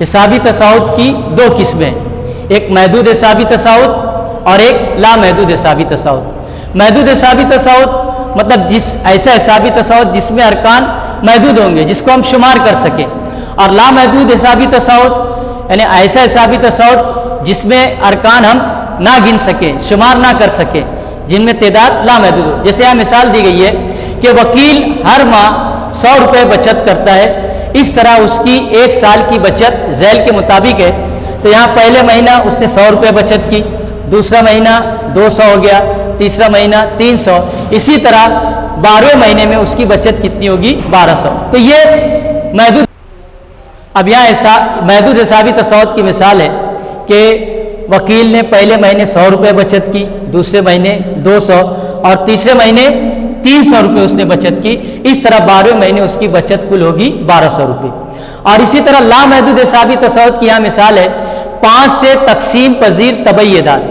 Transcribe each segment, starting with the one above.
हिसाबी तसाउत की दो किस्में, एक महदूद हिसाबी तसाउत और एक ला महदूद हिसाबी तसाउत। महदूद हिसाबी तसाउत मतलब ऐसा हिसाबी तसाउत जिसमें अरकान महदूद होंगे, जिसको हम शुमार कर सकें, और ला महदूद हिसाबी तसाउत यानी ऐसा हिसाबी तसाउत जिसमें अरकान हम ना गिन सकें, शुमार ना कर सकें, जिनमें तादाद ला महदूद हो। जैसे यहाँ मिसाल दी गई है कि वकील हर माह 100 रुपये बचत करता है, इस तरह उसकी 1 साल की बचत झैल के मुताबिक है। तो यहाँ पहले महीना उसने 100 रुपये बचत की, दूसरा महीना 200 हो गया, तीसरा महीना 300, इसी तरह 12वें महीने में उसकी बचत कितनी होगी? 1200। तो ये महदूद। अब यहाँ महदूद हिसाबी तसाउत की मिसाल है कि वकील ने पहले महीने 100 रुपये बचत की, दूसरे महीने 200 और तीसरे महीने 300 रुपये उसने बचत की। इस तरह 12वें महीने उसकी बचत कुल होगी 1200 रुपये। और इसी तरह ला महदूद हिसाबी तसाउत की यहाँ मिसाल है 5 से तकसीम पजीर तबई एदाद।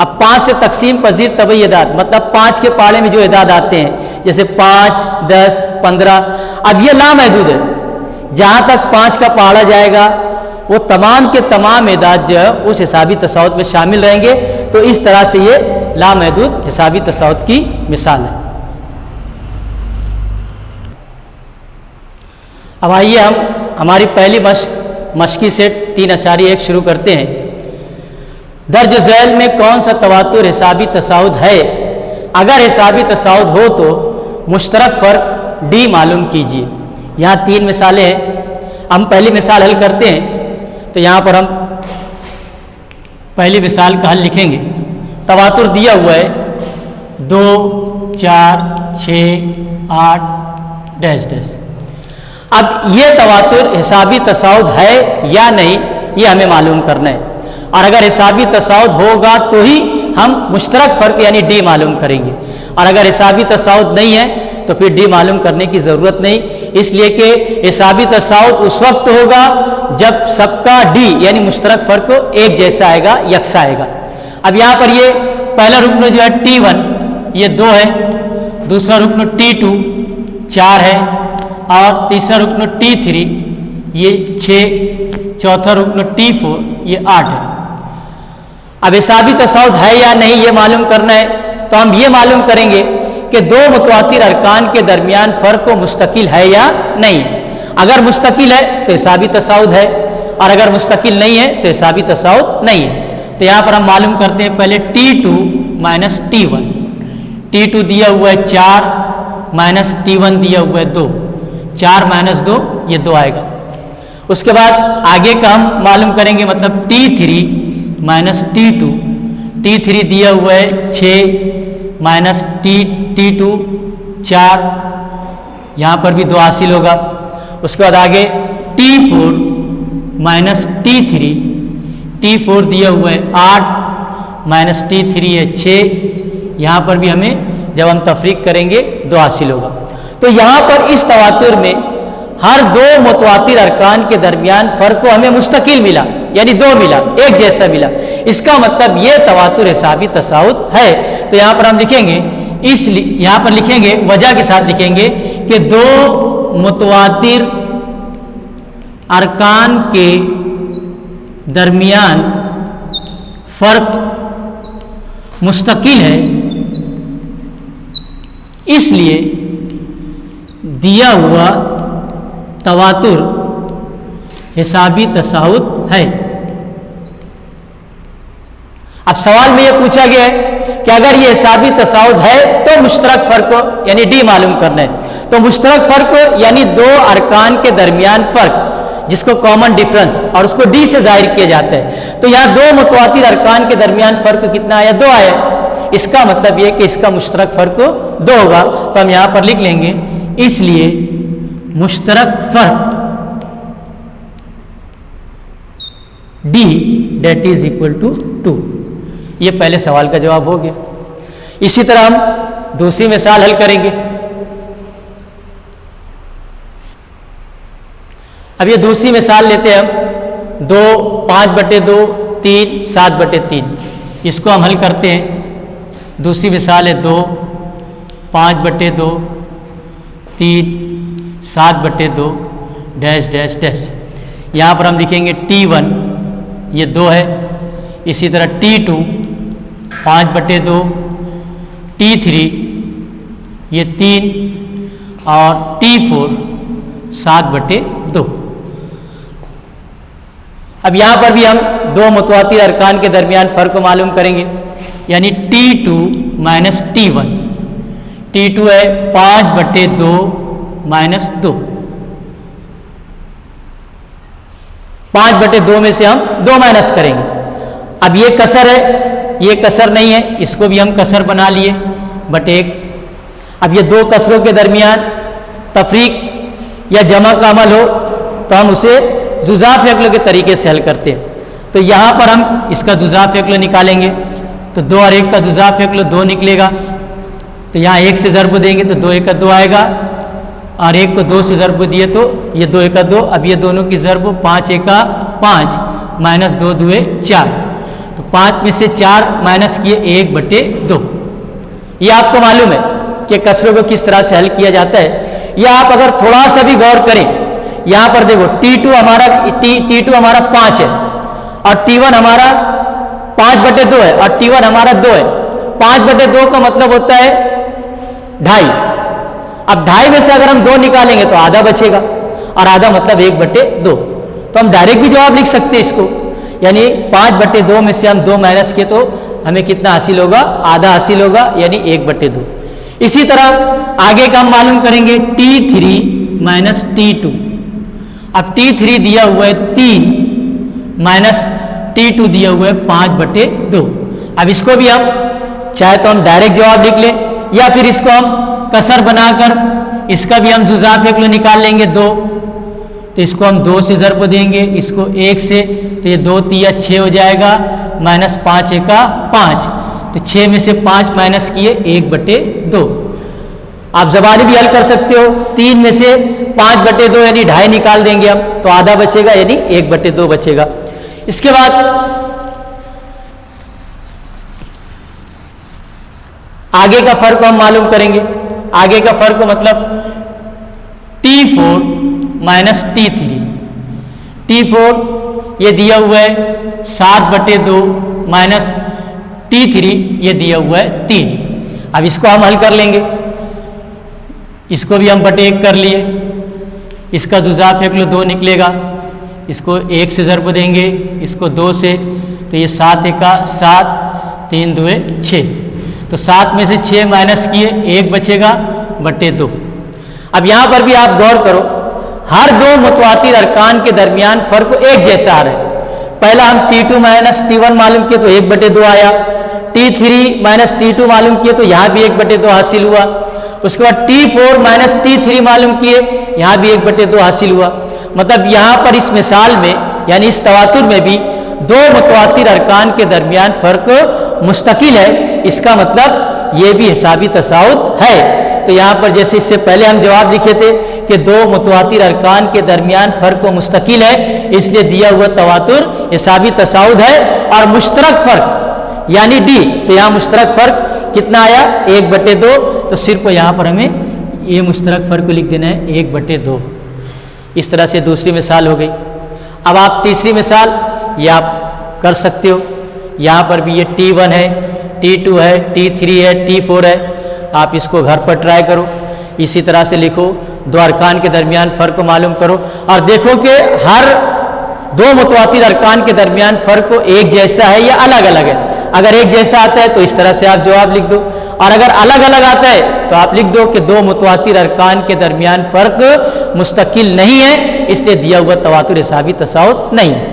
अब 5 से तकसीम पजीर तबई एदाद मतलब 5 के पाड़े में जो एदाद आते हैं, जैसे 5, 10, 15। अब ये ला महदूद है, जहाँ तक 5 का पाड़ा जाएगा वो तमाम के तमाम एदाद जो है उस हिसाबी तसाउत में शामिल रहेंगे। तो इस तरह से ये ला महदूद हिसाबी तसाउत की मिसाल है। अब आइए हम हमारी पहली मश्की सेट 3.1 शुरू करते हैं। दर्ज झैल में कौन सा तवातुर हिसाबी तसाउत है? अगर हिसाबी तसाउत हो तो मुश्तरक फ़र्क डी मालूम कीजिए। यहाँ 3 मिसालें हैं। हम पहली मिसाल हल करते हैं, तो यहाँ पर हम पहली मिसाल का हल लिखेंगे। तवातुर दिया हुआ है 2, 4, 6, 8 डैश डैश। अब ये तवातुर हिसाबी तसाउत है या नहीं, ये हमें मालूम करना है। और अगर हिसाबी तसाउत होगा तो ही हम मुश्तरक फ़र्क यानी डी मालूम करेंगे, और अगर हिसाबी तसाउत नहीं है तो फिर डी मालूम करने की ज़रूरत नहीं, इसलिए कि हिसाबी तसाउत उस वक्त होगा जब सबका डी यानी मुश्तरक फ़र्क एक जैसा आएगा, यकसा आएगा। अब यहाँ पर ये पहला रुकन जो है T1 ये 2 है, दूसरा रुकन T2 4 है, और तीसरा रुकन T3 ये 6, चौथा रुकन T4 ये 8 है। अब हिसाबी तसाउत है या नहीं ये मालूम करना है, तो हम ये मालूम करेंगे कि 2 मुतवातिर अरकान के दरमियान फ़र्क मुस्तकिल है या नहीं। अगर मुस्तकिल है तो हिसाबी तसाउत है, और अगर मुस्तकिल नहीं है तो हिसाबी तसाउत नहीं है। तो यहाँ पर हम मालूम करते हैं पहले T2 माइनस T1। T2 दिया हुआ है 4 माइनस T1 दिया हुआ है 2, 4 माइनस 2 ये 2 आएगा। उसके बाद आगे का हम मालूम करेंगे, मतलब T3 माइनस T2। T3 दिया हुआ है 6 माइनस T2 4, यहाँ पर भी 2 हासिल होगा। उसके बाद आगे T4 माइनस T3। T4 दिया हुआ है 8 माइनस T3 है 6, यहाँ पर भी हमें जब हम तफरीक करेंगे 2 हासिल होगा। तो यहाँ पर इस तवातुर में हर 2 मुतवातिर अरकान के दरमियान फ़र्क को हमें मुस्तकिल मिला, यानी 2 मिला, एक जैसा मिला। इसका मतलब ये तवातुर हिसाबी तसाउत है। तो यहाँ पर हम लिखेंगे, यहाँ पर लिखेंगे वजह के साथ लिखेंगे कि 2 मुतवातिर अरकान के दरमियान फ़र्क मुस्तकिल है, इसलिए दिया हुआ तवातुर हिसाबी तसाउत है। अब सवाल में यह पूछा गया है कि अगर ये हिसाबी तसाउत है तो मुश्तरक फ़र्क यानी डी मालूम करना है। तो मुश्तरक फ़र्क यानी 2 अरकान के दरमियान फ़र्क, जिसको कॉमन डिफरेंस, और उसको डी से जाहिर किया जाता है। तो यहाँ 2 मुतवातिर अरकान के दरमियान फ़र्क कितना आया? 2 आया। इसका मतलब यह कि इसका मुश्तरक फ़र्क 2 होगा। तो हम यहाँ पर लिख लेंगे, इसलिए मुश्तरक फ़र्क डी डेट इज इक्वल टू 2। ये पहले सवाल का जवाब हो गया। इसी तरह हम दूसरी मिसाल हल करेंगे। अब ये दूसरी मिसाल लेते हैं हम 2 5/2 3 7/3। इसको हम हल करते हैं। दूसरी मिसाल है 2 5/2 3 7/2 डैश डैश डैश। यहाँ पर हम लिखेंगे T1 ये 2 है, इसी तरह T2 5/2, T3 ये 3 और T4 7/2। अब यहाँ पर भी हम दो मुतवातिर अरकान के दरमियान फ़र्क को मालूम करेंगे, यानी T2 माइनस T1। T2 है 5/2 माइनस 2, 5/2 में से हम 2 माइनस करेंगे। अब ये कसर है, ये कसर नहीं है, इसको भी हम कसर बना लिए /1। अब ये दो कसरों के दरमियान तफरीक या जमा का अमल हो तो हम उसे जुज़ा फ़ेक़्ल के तरीके से हल करते हैं। तो यहाँ पर हम इसका जुज़ा फ़ेक़्ल निकालेंगे, तो 2 और 1 का जुज़ा फ़ेक़्ल 2 निकलेगा। तो यहाँ 1 से ज़रब देंगे तो 2 1 2 आएगा, और 1 को 2 से ज़रब दिए तो ये 2 1 2। अब ये दोनों की ज़रब 5 1 5 माइनस 2 2 4। तो 5 में से 4 माइनस किए 1/2। ये आपको मालूम है कि कसरों को किस तरह से हल किया जाता है। या आप अगर थोड़ा सा भी गौर करें, यहाँ पर देखो T2 हमारा 5 है और T1 हमारा 5/2 है और T1 हमारा 2 है। 5/2 का मतलब होता है 2.5। अब 2.5 में से अगर हम 2 निकालेंगे तो आधा बचेगा, और आधा मतलब 1/2। तो हम डायरेक्ट भी जवाब लिख सकते हैं इसको, यानी 5/2 में से हम 2 माइनस किए तो हमें कितना हासिल होगा, आधा हासिल होगा, यानी 1/2। इसी तरह आगे का हम मालूम करेंगे T3 माइनस T2। अब T3 दिया हुआ है 3 माइनस T2 दिया हुआ है 5/2। अब इसको भी हम चाहे तो हम डायरेक्ट जवाब लिख लें, या फिर इसको हम कसर बनाकर इसका भी हम जुज़ा फ़ेक़्ल निकाल लेंगे 2। तो इसको हम 2 से ज़रब देंगे, इसको 1 से, तो ये 2 3 6 हो जाएगा, माइनस 5 1 5। तो 6 में से 5 माइनस किए 1/2। आप ज़बानी भी हल कर सकते हो, 3 में से 5/2 यानी 2.5 निकाल देंगे हम तो आधा बचेगा, यानी 1/2 बचेगा। इसके बाद आगे का फ़र्क हम मालूम करेंगे। आगे का फ़र्क मतलब T4 माइनस T3। T4 ये दिया हुआ है 7/2 माइनस T3 ये दिया हुआ है 3। अब इसको हम हल कर लेंगे, इसको भी हम /1 कर लिए, इसका जुज़ा फ़ेक़्ल 2 निकलेगा, इसको 1 से ज़रब देंगे, इसको 2 से, तो ये 7 1 7 3 2 6। तो 7 में से 6 माइनस किए 1 बचेगा /2। अब यहाँ पर भी आप गौर करो, हर दो मुतवातिर अरकान के दरमियान फ़र्क एक जैसा आ रहा है। पहला हम T2 माइनस T1 मालूम किए तो 1/2 आया, T3 माइनस T2 मालूम किए तो यहाँ भी 1/2 हासिल हुआ। उसके बाद T4 माइनस T3 मालूम किए, यहाँ भी 1/2 हासिल हुआ। मतलब यहाँ पर इस मिसाल में यानी इस तवातुर में भी दो मुतवातिर अरकान के दरमियान फ़र्क मुस्तकिल है, इसका मतलब ये भी हिसाबी तसाउद है। तो यहाँ पर जैसे इससे पहले हम जवाब लिखे थे कि दो मुतवातिर अरकान के दरमियान फ़र्क मुस्तकिल है, इसलिए दिया हुआ तवातुर हिसाबी तसाउद है। और मुश्तरक फ़र्क यानी D, तो यहाँ मुश्तरक फ़र्क कितना आया 1/2। तो सिर्फ यहाँ पर हमें ये मुश्तरक फ़र्क लिख देना है 1/2। इस तरह से दूसरी मिसाल हो गई। अब आप तीसरी मिसाल ये आप कर सकते हो। यहाँ पर भी ये T1 है, T2 है, T3 है, T4 है। आप इसको घर पर ट्राई करो, इसी तरह से लिखो, दो अरकान के दरमियान फ़र्क को मालूम करो और देखो कि हर दो मुतवातिर अरकान के दरमियान फ़र्क एक जैसा है या अलग अलग है। अगर एक जैसा आता है तो इस तरह से आप जवाब लिख दो, और अगर अलग अलग आता है तो आप लिख दो कि दो मुतवातिर अरकान के दरमियान फ़र्क मुस्तकिल नहीं है, इसलिए दिया हुआ तवातुर हिसाबी तसाउद नहीं है।